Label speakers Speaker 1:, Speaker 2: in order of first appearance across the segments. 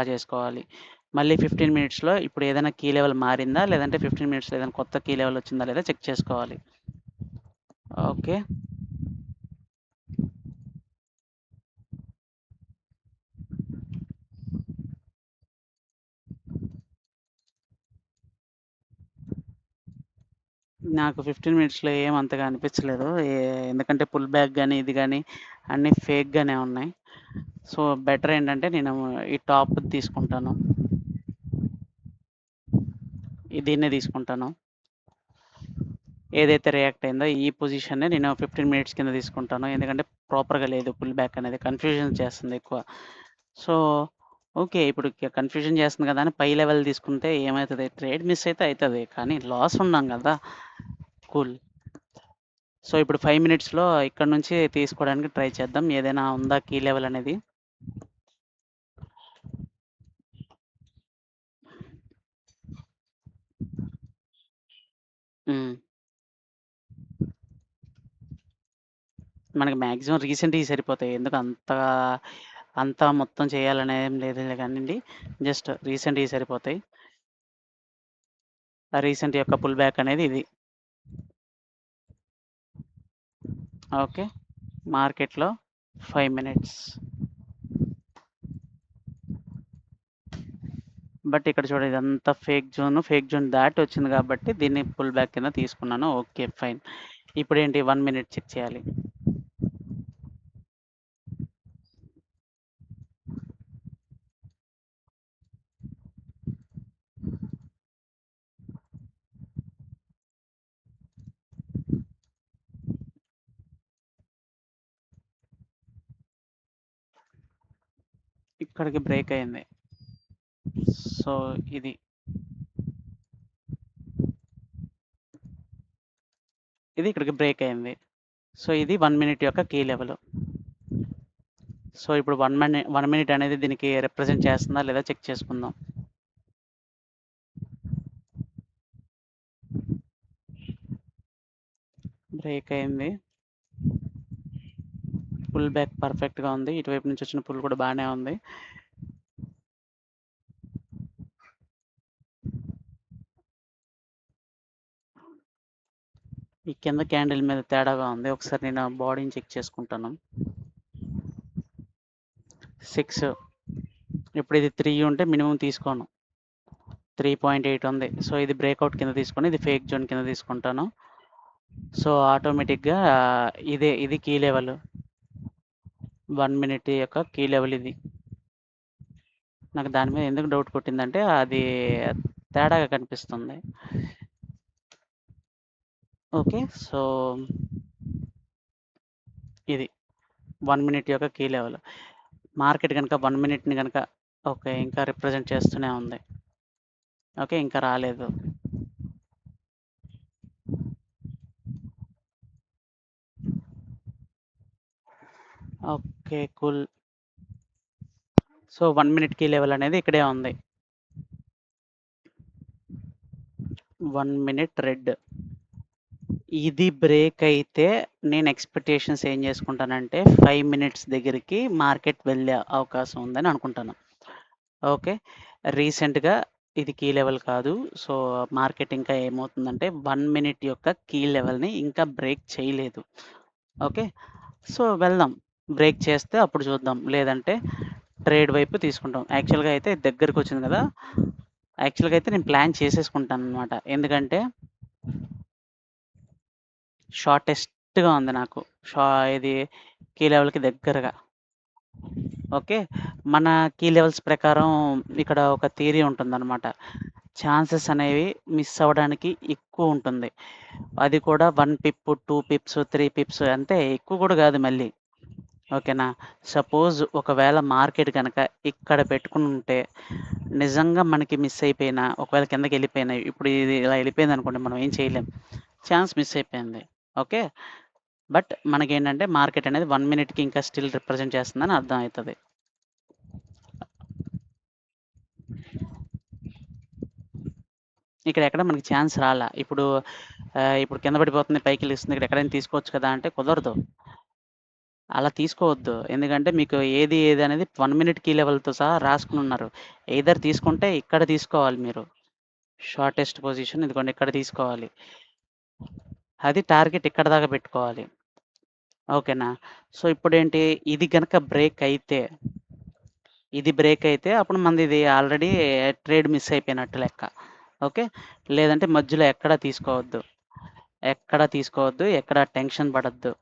Speaker 1: చేసుకోవాలి. మళ్ళీ 15 మినిట్స్‌లో ఇప్పుడు ఏదైనా కీ లెవెల్ మారిందా? లేదంటే 15 మినిట్స్‌లో ఏదైనా కొత్త కీ లెవెల్ వచ్చిందా లేదా చెక్ చేసుకోవాలి. ఓకే. నాకు 15 మినిట్స్‌లో ఏం అంతగా అనిపించలేదు. ఎందుకంటే పుల్ బ్యాక్ గాని, ఇది గాని అన్నీ ఫేక్‌గానే ఉన్నాయి. సో, బెటర్ ఏంటంటే నేను ఈ టాప్‌ది తీసుకుంటాను. దీన్నే తీసుకుంటాను. ఏదైతే రియాక్ట్ అయిందో ఈ పొజిషన్‌నే నేను 15 మినిట్స్ కింద తీసుకుంటాను. ఎందుకంటే ప్రాపర్‌గా లేదు పుల్ బ్యాక్ అనేది కన్‌ఫ్యూజన్ చేస్తుంది ఎక్కువ. So, okay. ఇప్పుడు కన్‌ఫ్యూజన్ చేస్తుంది కదా! అని పై లెవెల్ తీసుకుంటే ఏమైతది? ట్రేడ్ మిస్ అయితే అయితది. కానీ లాస్ ఉన్నాం గదా! కూల్. సో, ఇప్పుడు 5 మినిట్స్‌లో ఇక్కడి నుంచి తీసుకోవడానికి ట్రై చేద్దాం. ఏదైనా ఉందా కీ లెవెల్ అనేది? హ్మ్. మనకి మాక్సిమం రీసెంట్‌వి సరిపోతాయి. ఎందుకు అంతా మొత్తం చేయాలని ఏం లేదులే కానండి. జస్ట్ రీసెంట్‌వి సరిపోతాయి. ఆ రీసెంట్ యొక్క పుల్ బ్యాక్ అనేది ఇది. ఓకే. మార్కెట్‌లో 5 మినిట్స్. బట్ ఇక్కడ చూడు ఇదంతా ఫేక్ జోన్ దాటి వచ్చింది కాబట్టి దీన్ని పుల్ బ్యాక్ కింద తీసుకున్నాను. ఓకే. ఫైన్. ఇప్పుడేంటి 1 మినిట్ చెక్ చేయాలి. ఇక్కడికి బ్రేక్ అయింది. సో, ఇది. ఇది ఇక్కడికి బ్రేక్ అయింది. సో, ఇది 1 మినిట్ యొక్క కీ లెవెల్. సో, ఇప్పుడు 1 మినిట్ అనేది దీనికి రిప్రజెంట్ చేస్తుందా లేదా చెక్ చేసుకుందాం. బ్రేక్ అయింది. పుల్ బ్యాక్ పర్ఫెక్ట్‌గా ఉంది. ఇటువైపు నుంచి వచ్చిన పుల్ కూడా బానే ఉంది. ఈ కింద క్యాండిల్ మీద తేడాగా ఉంది. ఒకసారి నేను బాడీని చెక్ చేసుకుంటాను. 6 ఇప్పుడు ఇది 3 ఉంటే మినిమమ్ తీసుకోను. 3.8 ఉంది. సో, ఇది బ్రేక్‌ఔట్ కింద తీసుకొని ఇది ఫేక్ జోన్ కింద తీసుకుంటాను. సో, ఆటోమేటిక్‌గా ఇది కీ లెవెల్. 1 మినిట్ యొక్క కీ లెవెల్ ఇది. నాకు దాని మీద ఎందుకు డౌట్ కొట్టిందంటే అది తేడాగా కనిపిస్తుంది. ఓకే. సో, ఇది 1 మినిట్ యొక్క కీ లెవెల్. మార్కెట్ గనుక 1 మినిట్‌ని గనుక ఓకే. ఇంకా రిప్రజెంట్ చేస్తూనే ఉంది. ఓకే. ఇంకా రాలేదు. Okay. Cool. So, 1 minute key level అనేది ఇక్కడే ఉంది. 1 మినిట్ రెడ్. ఇది బ్రేక్ అయితే నేను ఎక్స్‌పెక్టేషన్స్ ఏం చేసుకుంటానంటే 5 మినిట్స్ దగ్గరికి మార్కెట్ వెళ్ళే అవకాశం ఉందని అనుకుంటాను. ఓకే. రీసెంట్‌గా ఇది కీ లెవెల్ కాదు. సో, మార్కెట్ ఇంకా ఏమవుతుందంటే 1 మినిట్ యొక్క కీ లెవెల్‌ని ఇంకా బ్రేక్ చేయలేదు. ఓకే. సో, వెళ్దాం. బ్రేక్ చేస్తే అప్పుడు చూద్దాం. లేదంటే ట్రేడ్ వైపు తీసుకుంటాం. యాక్చువల్‌గా అయితే దగ్గరకొచ్చింది కదా! యాక్చువల్‌గా అయితే నేను ప్లాన్ చేసేసుకుంటాననమాట. ఎందుకంటే షార్టెస్ట్‌గా ఉంది నాకు. షా ఇది కీ లెవెల్‌కి దగ్గరగా. ఓకే. మన కీ లెవెల్స్ ప్రకారం ఇక్కడ ఒక థియరీ ఉంటుందనమాట. ఛాన్సెస్ అనేవి మిస్ అవ్వడానికి ఎక్కువుంటుంది. అది కూడా 1 పిప్, 2 పిప్స్, 3 పిప్స్ అంతే ఎక్కువ కూడా గాదు మళ్ళీ. ఓకేనా? సపోజ్ ఒకవేళ మార్కెట్ గనక ఇక్కడ పెట్టుకునుంటే నిజంగా మనకి మిస్ అయిపోయినా, ఒకవేళ కిందకెళ్ళిపోయినా ఇప్పుడు ఇది ఇలా ఎళ్ళిపోయిందనుకోండి మనం ఏం చేయలేం. ఛాన్స్ మిస్ అయిపోయింది. ఓకే. బట్ మనకేంటంటే మార్కెట్ అనేది 1 మినిట్‌కి ఇంకా స్టిల్ రిప్రజెంట్ చేస్తుందని అర్థం అయితది. ఇక్కడ ఎక్కడ మనకి ఛాన్స్ రాలా. ఇప్పుడు కింద పడిపోతుంది, పైకి లేస్తుంది. ఇక్కడ ఎక్కడైనా తీసుకోవచ్చు కదా! అంటే కుదరదు. అలా తీసుకోవద్దు. ఎందుకంటే మీకు ఏదనేది 1 మినిట్ కీ లెవెల్‌తో సహా రాసుకొనున్నారు. ఎయిదర్ తీసుకుంటే ఇక్కడ తీసుకోవాలి మీరు. షార్టెస్ట్ పొజిషన్ ఇదిగోండి ఇక్కడ తీసుకోవాలి. అది టార్గెట్ ఇక్కడి దాకా పెట్టుకోవాలి. ఓకేనా? సో, ఇప్పుడేంటి ఇది గనక బ్రేక్ అయితే అప్పుడు మనదిది ఆల్రెడీ ట్రేడ్ మిస్ అయిపోయినట్టు లెక్క. ఓకే. లేదంటే మధ్యలో ఎక్కడ తీసుకోవద్దు. ఎక్కడ టెన్షన్ పడొద్దు.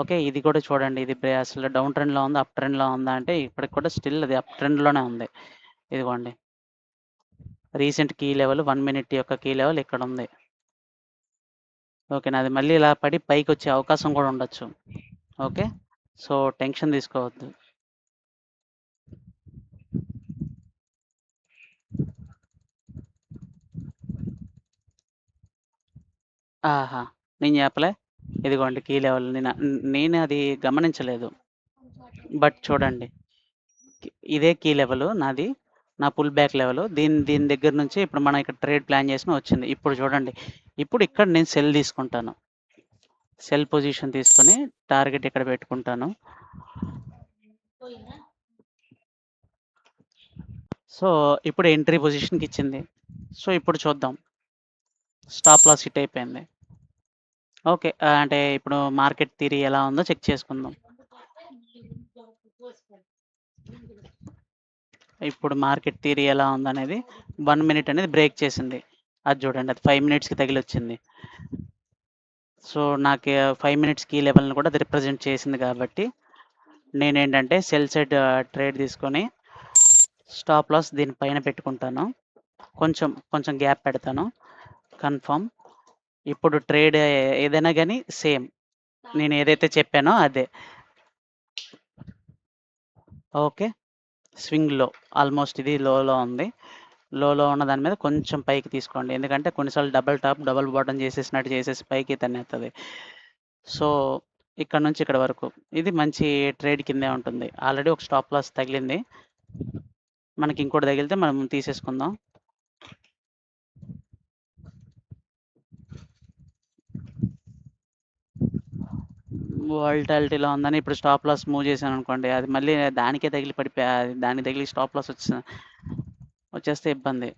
Speaker 1: ఓకే. ఇది కూడా చూడండి. ఇది అసలు డౌన్ ట్రెండ్‌లో ఉందా? అప్ ట్రెండ్‌లో ఉందా? అంటే ఇప్పటికి కూడా స్టిల్ అది అప్ ట్రెండ్‌లోనే ఉంది. ఇదిగోండి. రీసెంట్ కీ లెవెల్ 1 మినిట్ యొక్క కీ లెవెల్ ఇక్కడుంది. ఓకేనా? అది మళ్ళీ ఇలా పడి పైకొచ్చే అవకాశం కూడా ఉండొచ్చు. ఓకే. సో, టెన్షన్ తీసుకోవద్దు. ఆహా! నేను చెప్పలే? ఇదిగోండి కీ లెవెల్ నేను అది గమనించలేదు. బట్ చూడండి. ఇదే కీ లెవెలు నాది. నా పుల్ బ్యాక్ లెవెలు. దీని దీని దగ్గర నుంచి ఇప్పుడు మనం ఇక్కడ ట్రేడ్ ప్లాన్ చేసినా వచ్చింది. ఇప్పుడు చూడండి. ఇప్పుడు ఇక్కడ నేను సెల్ తీసుకుంటాను. సెల్ పొజిషన్ తీసుకొని టార్గెట్ ఇక్కడ పెట్టుకుంటాను. సో, ఇప్పుడు ఎంట్రీ పొజిషన్‌కిచ్చింది. సో, ఇప్పుడు చూద్దాం. స్టాప్ లాస్ హిట్ అయిపోయింది. ఓకే. అంటే ఇప్పుడు మార్కెట్ థియరీ ఎలా ఉందో చెక్ చేసుకుందాం. ఇప్పుడు మార్కెట్ థియరీ ఎలా ఉందనేది 1 మినిట్ అనేది బ్రేక్ చేసింది. అది చూడండి. అది 5 మినిట్స్‌కి తగిలొచ్చింది. సో, నాకు 5 మినిట్స్ కీ లెవెల్‌ని కూడా అది రిప్రజెంట్ చేసింది కాబట్టి, నేనేంటంటే సెల్ సైడ్ ట్రేడ్ తీసుకొని స్టాప్ లాస్ దీని పైన పెట్టుకుంటాను. కొంచెం గ్యాప్ పెడతాను. కన్ఫర్మ్. ఇప్పుడు ట్రేడ్ ఏదైనా గాని సేమ్. నేనేదైతే చెప్పానో అదే. ఓకే. స్వింగ్ లో. ఆల్‌మోస్ట్ ఇది లోలో ఉంది. లోలో ఉన్న దాని మీద కొంచెం పైకి తీసుకోండి. ఎందుకంటే కొన్నిసార్లు డబుల్ టాప్, డబుల్ బాటమ్ చేసేసినట్టు చేసేసి పైకి తన్నేత్తది. సో, ఇక్కడ నుంచి ఇక్కడ వరకు. ఇది మంచి ట్రేడ్ కిందే ఉంటుంది. ఆల్రెడీ ఒక స్టాప్ లాస్ తగిలింది. మనకి ఇంకోటి తగిలితే మనం తీసేసుకుందాం. వోల్టాలిటీలో ఉందని ఇప్పుడు స్టాప్ లాస్ మూవ్ చేశాననుకోండి. అది మళ్ళీ దానికే తగిలి దానికి తగిలి స్టాప్ లాస్ వచ్చేస్తే ఇబ్బంది.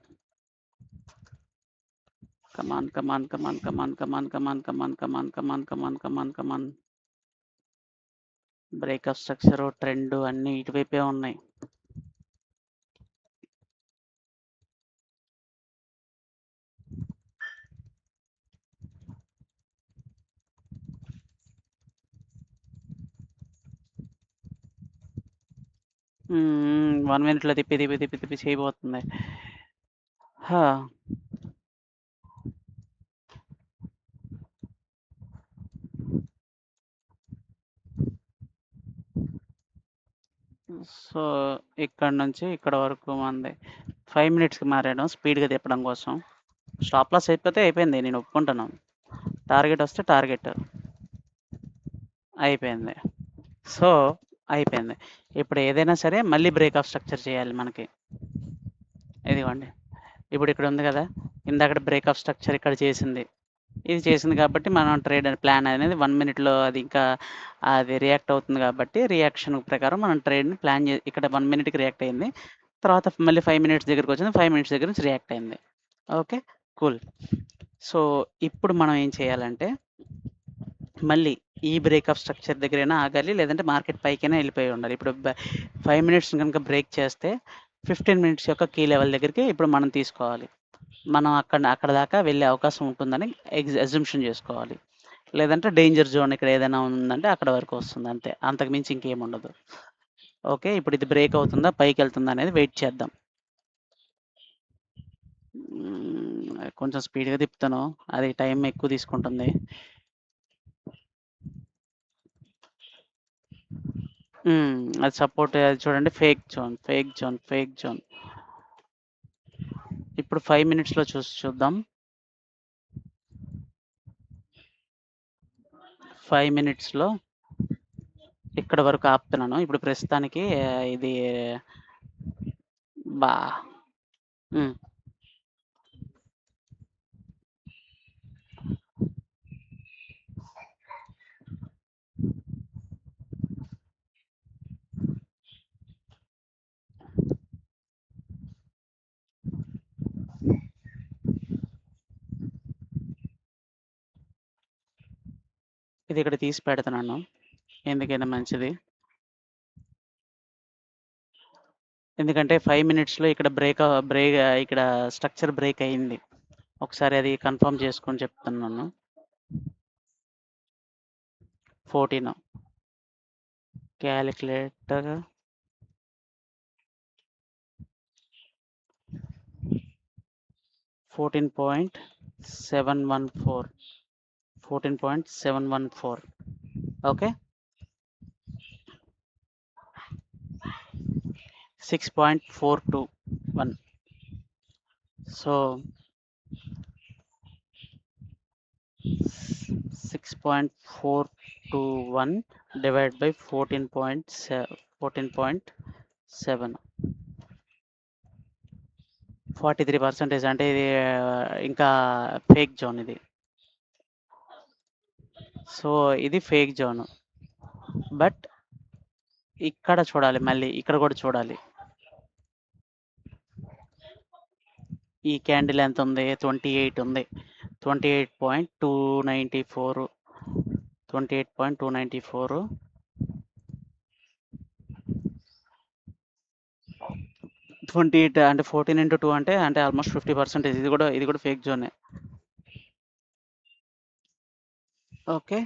Speaker 1: కమాన్, కమాన్, కమాన్, కమాన్, కమాన్, కమాన్, కమాన్, కమాన్, కమాన్, కమాన్, కమాన్, కమాన్. బ్రేకప్ స్ట్రక్చరు, ట్రెండు అన్నీ ఇటువైపే ఉన్నాయి. హ్మ్. 1 మినిట్‌లో తిప్పి చేయబోతుంది. హా! సో, ఇక్కడి నుంచి ఇక్కడ వరకు మనది 5 మినిట్స్‌కి మారాను స్పీడ్‌గా తిప్పడం కోసం. స్టాప్ లాస్ అయిపోతే అయిపోయింది. నేను ఒప్పుకుంటాను. టార్గెట్ వస్తే టార్గెట్. అయిపోయింది. సో, అయిపోయింది. ఇప్పుడు ఏదైనా సరే మళ్ళీ బ్రేక్ ఆఫ్ స్ట్రక్చర్ చేయాలి మనకి. ఇదిగోండి. ఇప్పుడు ఇక్కడ ఉంది గదా! ఇందాకడ బ్రేక్ ఆఫ్ స్ట్రక్చర్ ఇక్కడ చేసింది. ఇది చేసింది కాబట్టి మనం ట్రేడ్ ప్లాన్ అనేది 1 మినిట్‌లో అది ఇంకా అది రియాక్ట్ అవుతుంది కాబట్టి రియాక్షన్ ప్రకారం మనం ట్రేడ్‌ని ప్లాన్ ఇక్కడ 1 మినిట్‌కి రియాక్ట్ అయింది. తర్వాత మళ్ళీ 5 మినిట్స్ దగ్గరకొచ్చింది. 5 మినిట్స్ దగ్గర నుంచి రియాక్ట్ అయింది. ఓకే. కూల్. సో, ఇప్పుడు మనం ఏం చేయాలంటే మళ్ళీ ఈ బ్రేక్ ఆఫ్ స్ట్రక్చర్ దగ్గరైనా ఆగాలి. లేదంటే మార్కెట్ పైకైనా ఎళ్ళిపోయి ఉండాలి. ఇప్పుడు 5 మినిట్స్ గనుక బ్రేక్ చేస్తే 15 మినిట్స్ యొక్క కీ లెవెల్ దగ్గరికి ఇప్పుడు మనం తీసుకోవాలి. మనం అక్కడ దాకా వెళ్ళే అవకాశం ఉంటుందని అజంప్షన్ చేసుకోవాలి. లేదంటే డేంజర్ జోన్ ఇక్కడ ఏదైనా ఉందంటే అక్కడ వరకు వస్తుంది అంతే. అంతకు మించి ఇంకేముండదు. ఓకే. ఇప్పుడు ఇది బ్రేక్ అవుతుందా? పైకెళ్తుందా? అనేది వెయిట్ చేద్దాం. కొంచెం స్పీడ్‌గా తిప్పుతాను. అది టైం ఎక్కువ తీసుకుంటుంది. అది సపోర్ట్ అది చూడండి ఫేక్ జోన్. ఇప్పుడు 5 మినిట్స్‌లో చూద్దాం. 5 మినిట్స్‌లో ఇక్కడ వరకు ఆపుతున్నాను. ఇప్పుడు ప్రస్తుతానికి ఇది బా హ్మ్. ఇది ఇక్కడ తీసి పెడుతున్నాను. ఎందుకైనా మంచిది. ఎందుకంటే 5 మినిట్స్‌లో ఇక్కడ ఇక్కడ స్ట్రక్చర్ బ్రేక్ అయింది. ఒకసారి అది కన్ఫర్మ్ చేసుకొని చెప్తున్నాను. 14 calculator 14.714 14.714 okay. 6.421 so 6.421 divide by 14.7 43% అంటే ఇది ఇంకా ఫేక్ జోన్ ఇది. సో ఇది ఫేక్ జోన్. బట్ ఇక్కడ చూడాలి, మళ్ళీ ఇక్కడ కూడా చూడాలి. ఈ క్యాండిల్ ఎంత ఉంది? 28 ఉంది. 28.294 28.294 28 అంటే 14 ఇంటూ 2 అంటే ఆల్మోస్ట్ 50%. ఇది కూడా ఫేక్ జోనే. ఓకే.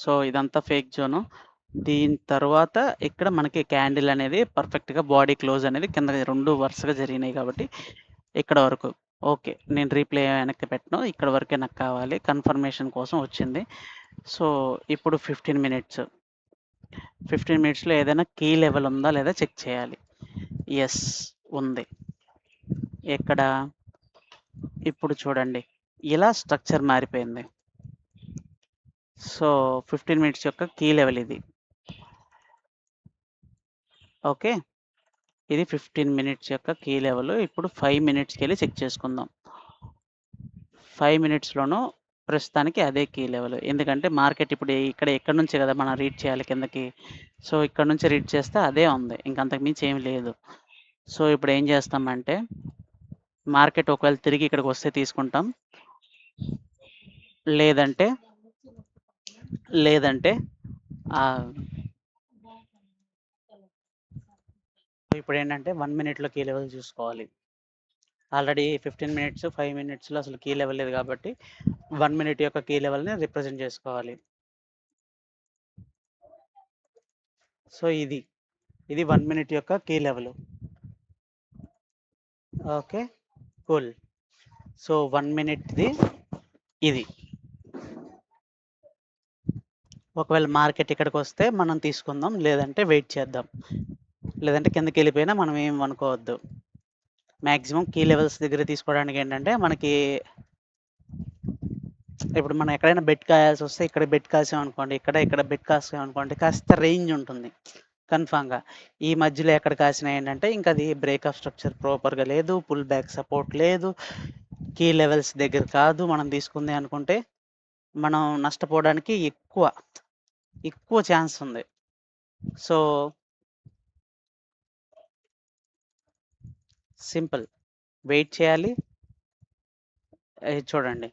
Speaker 1: సో ఇదంతా ఫేక్ జోను. దీని తర్వాత ఇక్కడ మనకి క్యాండిల్ అనేది పర్ఫెక్ట్‌గా బాడీ క్లోజ్ అనేది కింద 2 వరుసగా జరిగినాయి కాబట్టి ఇక్కడ వరకు. ఓకే. నేను రీప్లే వెనక్కి పెట్టను. ఇక్కడ వరకే నాకు కావాలి. కన్ఫర్మేషన్ కోసం వచ్చింది. సో ఇప్పుడు 15 మినిట్స్. 15 మినిట్స్‌లో ఏదైనా కీ లెవెల్ ఉందా లేదా చెక్ చేయాలి. యెస్ ఉంది. ఎక్కడ? ఇప్పుడు చూడండి. ఇలా స్ట్రక్చర్ మారిపోయింది. సో 15 మినిట్స్ యొక్క కీ లెవెల్ ఇది. ఓకే. ఇది 15 మినిట్స్ యొక్క కీ లెవెల్. ఇప్పుడు 5 మినిట్స్‌కెళ్ళి చెక్ చేసుకుందాం. 5 మినిట్స్‌లోనూ ప్రస్తుతానికి అదే కీ లెవెల్. ఎందుకంటే మార్కెట్ ఇప్పుడు ఎక్కడి నుంచే కదా మనం రీడ్ చేయాలి కిందకి. సో ఇక్కడ నుంచి రీడ్ చేస్తే అదే ఉంది. ఇంక అంతకు మించి ఏమి లేదు. సో ఇప్పుడు ఏం చేస్తామంటే మార్కెట్ ఒకవేళ తిరిగి ఇక్కడికి వస్తే తీసుకుంటాం. లేదంటే ఇప్పుడేంటంటే 1 మినిట్‌లో కీ లెవెల్ చూసుకోవాలి. ఆల్రెడీ 15 మినిట్స్, 5 మినిట్స్‌లో అసలు కీ లెవెల్ లేదు కాబట్టి 1 మినిట్ యొక్క కీ లెవెల్‌ని రిప్రజెంట్ చేసుకోవాలి. సో ఇది 1 మినిట్ యొక్క key level. Okay. Cool. So 1 మినిట్‌ది ఇది. ఒకవేళ మార్కెట్ ఇక్కడికొస్తే మనం తీసుకుందాం. లేదంటే వెయిట్ చేద్దాం. లేదంటే కిందకెళ్ళిపోయినా మనం ఏం అనుకోవద్దు. మాక్సిమం కీ లెవెల్స్ దగ్గర తీసుకోవడానికి ఏంటంటే మనకి ఇప్పుడు మనం ఎక్కడైనా బెట్ కాయాల్సొస్తే ఇక్కడ బెట్ కాసామనుకోండి, ఇక్కడ బెట్ కాసామనుకోండి కాస్త రేంజ్ ఉంటుంది కన్ఫర్మ్‌గా. ఈ మధ్యలో ఎక్కడ కాసినా ఏంటంటే ఇంక అది బ్రేక్ ఆఫ్ స్ట్రక్చర్ ప్రాపర్‌గా లేదు, పుల్ బ్యాక్ సపోర్ట్ లేదు, కీ లెవెల్స్ దగ్గర కాదు మనం తీసుకుంది అనుకుంటే మనం నష్టపోవడానికి ఎక్కువ ఛాన్స్ ఉంది. So simple. వెయిట్ చేయాలి. చూడండి.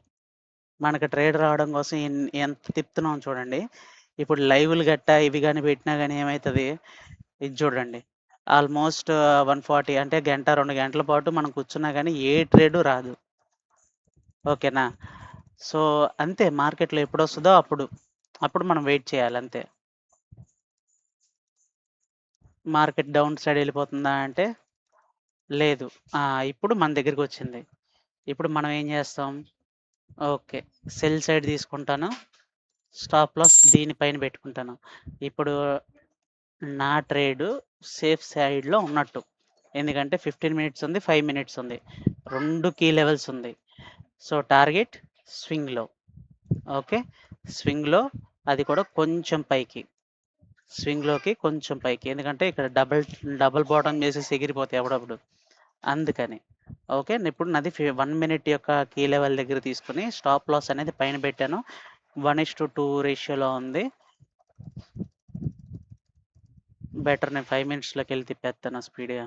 Speaker 1: మనకు ట్రేడ్ రావడం కోసం ఎంత తిప్పుతున్నామో చూడండి. ఇప్పుడు లైవ్‌లు గట్టా ఇవి గాని పెట్టినా గాని ఏమైతది? ఇది చూడండి. ఆల్మోస్ట్ 140 అంటే గంట, 2 గంటల పాటు మనం కూర్చున్నా గాని ఏ ట్రేడు రాదు. ఓకేనా? సో అంతే మార్కెట్‌లో ఎప్పుడొస్తదో అప్పుడు మనం వెయిట్ చేయాలి అంతే. మార్కెట్ డౌన్ సైడ్ ఎళ్ళిపోతుందా అంటే లేదు. ఇప్పుడు మన దగ్గరికొచ్చింది. ఇప్పుడు మనం ఏం చేస్తాం? ఓకే. సెల్ సైడ్ తీసుకుంటాను. స్టాప్ లాస్ దీనిపైన పెట్టుకుంటాను. ఇప్పుడు నా ట్రేడు సేఫ్ సైడ్‌లో ఉన్నట్టు. ఎందుకంటే 15 మినిట్స్ ఉంది, 5 మినిట్స్ ఉంది. 2 కీ లెవెల్స్ ఉంది. సో టార్గెట్ స్వింగ్‌లో. ఓకే. స్వింగ్‌లో అది కూడా కొంచెం పైకి. స్వింగ్‌లోకి కొంచెం పైకి. ఎందుకంటే ఇక్కడ డబుల్ బాటమ్ చేసేసి ఎగిరిపోతాయి అప్పుడప్పుడు. అందుకని. ఓకే. ఇప్పుడు నాది 1 మినిట్ యొక్క కీ లెవెల్ దగ్గర తీసుకొని స్టాప్ లాస్ అనేది పైన పెట్టాను. 1:2 రేషియోలో ఉంది. బెటర్ నేను 5 మినిట్స్‌లోకెళ్ళి తిప్పేస్తాను స్పీడ్‌గా.